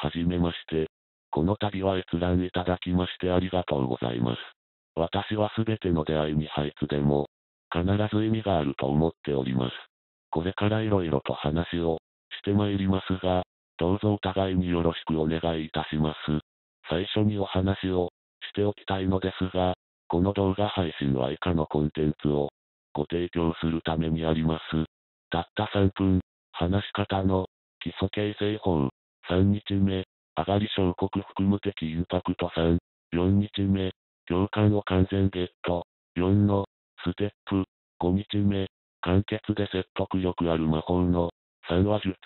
はじめまして。この度は閲覧いただきましてありがとうございます。私はすべての出会いにはいつでも、必ず意味があると思っております。これから色々と話をしてまいりますが、どうぞお互いによろしくお願いいたします。最初にお話をしておきたいのですが、この動画配信は以下のコンテンツをご提供するためにあります。たった3分、話し方の基礎形成法。3日目、上がり証拠含む的インパクト3。4日目、共感を完全ゲット。4のステップ。5日目、簡潔で説得力ある魔法の3話術。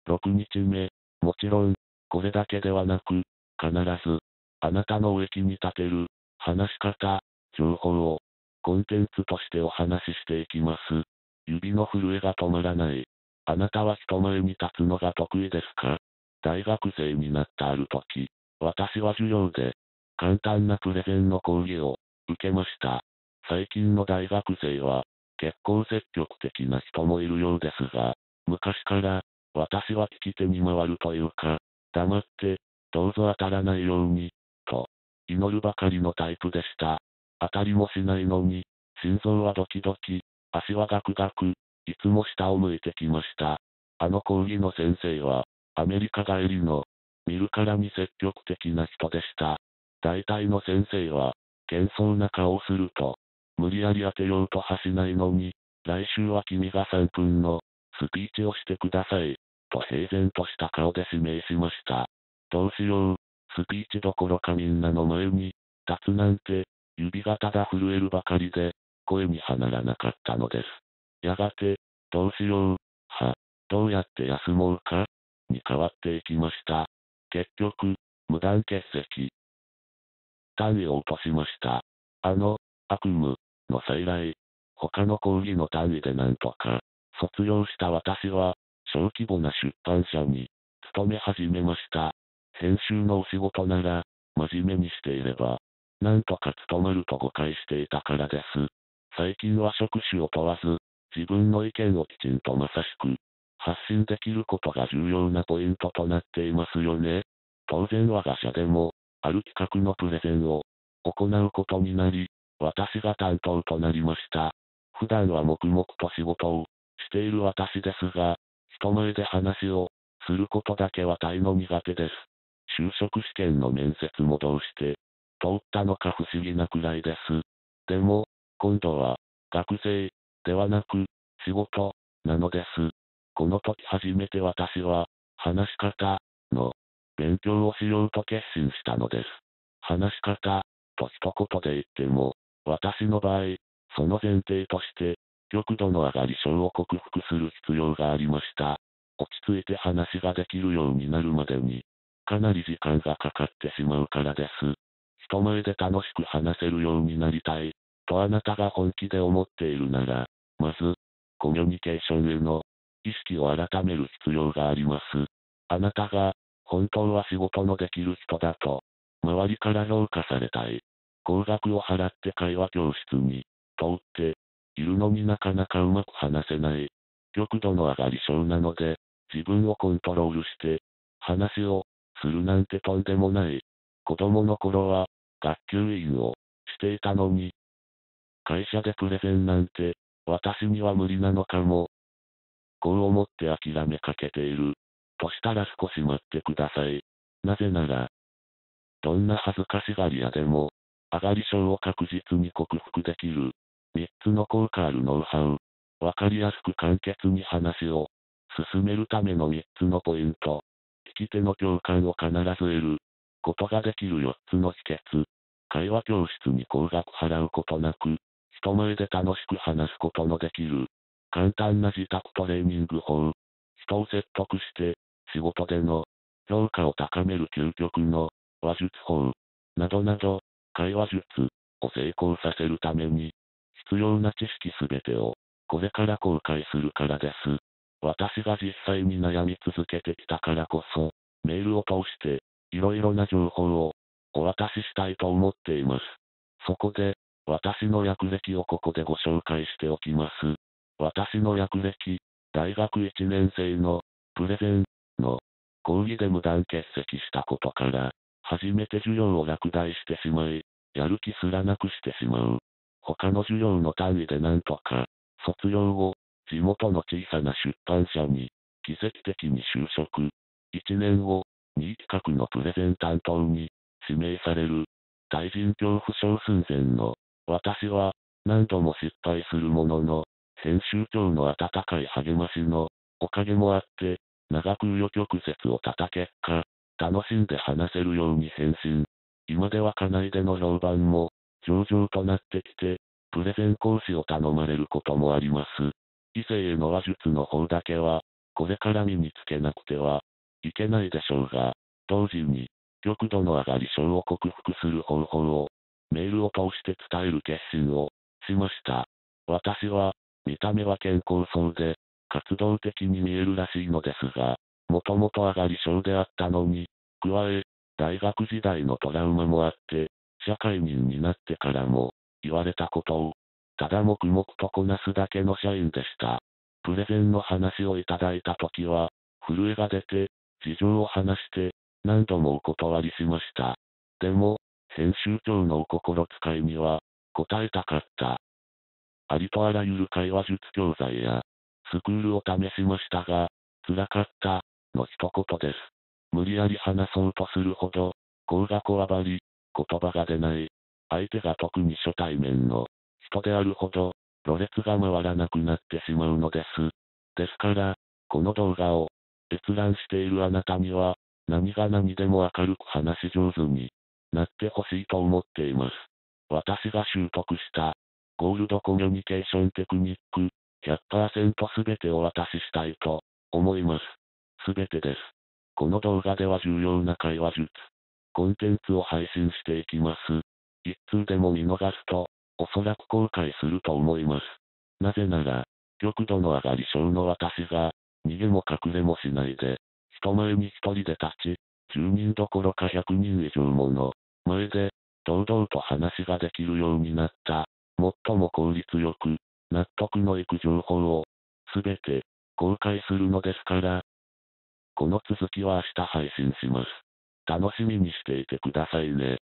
6日目、もちろん、これだけではなく、必ず、あなたの植木に立てる、話し方、情報を、コンテンツとしてお話ししていきます。指の震えが止まらない。あなたは人前に立つのが得意ですか？大学生になったある時、私は授業で、簡単なプレゼンの講義を受けました。最近の大学生は、結構積極的な人もいるようですが、昔から、私は聞き手に回るというか、黙って、どうぞ当たらないように、と、祈るばかりのタイプでした。当たりもしないのに、心臓はドキドキ、足はガクガク、いつも下を向いてきました。あの講義の先生は、アメリカ帰りの、見るからに積極的な人でした。大体の先生は、謙遜な顔をすると、無理やり当てようとはしないのに、来週は君が3分のスピーチをしてください、と平然とした顔で指名しました。どうしよう、スピーチどころかみんなの前に、立つなんて、指がただ震えるばかりで、声にはならなかったのです。やがて、どうしよう、どうやって休もうか、に変わっていきました。結局、無断欠席。単位を落としました。悪夢の再来。他の講義の単位でなんとか、卒業した私は、小規模な出版社に、勤め始めました。編集のお仕事なら、真面目にしていれば、なんとか務まると誤解していたからです。最近は職種を問わず、自分の意見をきちんとまさしく、発信できることが重要なポイントとなっていますよね。当然我が社でも、ある企画のプレゼンを行うことになり、私が担当となりました。普段は黙々と仕事をしている私ですが、人前で話をすることだけは大の苦手です。就職試験の面接もどうして通ったのか不思議なくらいです。でも、今度は学生ではなく仕事なのです。この時初めて私は話し方の勉強をしようと決心したのです。話し方と一言で言っても、私の場合、その前提として、極度の上がり症を克服する必要がありました。落ち着いて話ができるようになるまでに、かなり時間がかかってしまうからです。人前で楽しく話せるようになりたい、とあなたが本気で思っているなら、まず、コミュニケーションへの意識を改める必要があります。あなたが、本当は仕事のできる人だと、周りから評価されたい。高額を払って会話教室に通っているのになかなかうまく話せない。極度の上がり症なので、自分をコントロールして、話をするなんてとんでもない。子供の頃は、学級委員をしていたのに、会社でプレゼンなんて、私には無理なのかも。こう思って諦めかけている。としたら少し待ってください。なぜなら、どんな恥ずかしがり屋でも、上がり症を確実に克服できる。3つの効果あるノウハウ。わかりやすく簡潔に話を進めるための3つのポイント。聞き手の共感を必ず得ることができる4つの秘訣。会話教室に高額払うことなく、人前で楽しく話すことのできる。簡単な自宅トレーニング法。人を説得して、仕事での評価を高める究極の話術法。などなど、会話術を成功させるために、必要な知識すべてを、これから公開するからです。私が実際に悩み続けてきたからこそ、メールを通して、いろいろな情報をお渡ししたいと思っています。そこで、私の役歴をここでご紹介しておきます。私の役歴、大学1年生のプレゼンの講義で無断欠席したことから、初めて授業を落第してしまい、やる気すらなくしてしまう。他の授業の単位でなんとか、卒業後、地元の小さな出版社に、奇跡的に就職。1年後、2位企画のプレゼン担当に、指名される。対人恐怖症寸前の、私は、何度も失敗するものの、編集長の温かい励ましの、おかげもあって、長く紆余曲折を経た結果、楽しんで話せるように変身。今では家内での評判も、上々となってきて、プレゼン講師を頼まれることもあります。異性への話術の方だけは、これから身につけなくてはいけないでしょうが、同時に、極度の上がり症を克服する方法を、メールを通して伝える決心をしました。私は、見た目は健康そうで、活動的に見えるらしいのですが、もともと上がり症であったのに、加え、大学時代のトラウマもあって、社会人になってからも、言われたことを、ただ黙々とこなすだけの社員でした。プレゼンの話をいただいたときは、震えが出て、事情を話して、何度もお断りしました。でも、編集長のお心遣いには、応えたかった。ありとあらゆる会話術教材や、スクールを試しましたが、辛かった、の一言です。無理やり話そうとするほど、口がこわばり、言葉が出ない。相手が特に初対面の人であるほど、ろれつが回らなくなってしまうのです。ですから、この動画を閲覧しているあなたには、何が何でも明るく話し上手になってほしいと思っています。私が習得した、ゴールドコミュニケーションテクニック、100% すべてお渡ししたいと思います。すべてです。この動画では重要な会話術、コンテンツを配信していきます。一通でも見逃すと、おそらく後悔すると思います。なぜなら、極度の上がり症の私が、逃げも隠れもしないで、人前に一人で立ち、10人どころか100人以上もの前で、堂々と話ができるようになった。最も効率よく、納得のいく情報を、すべて、公開するのですから。この続きは明日配信します。楽しみにしていてくださいね。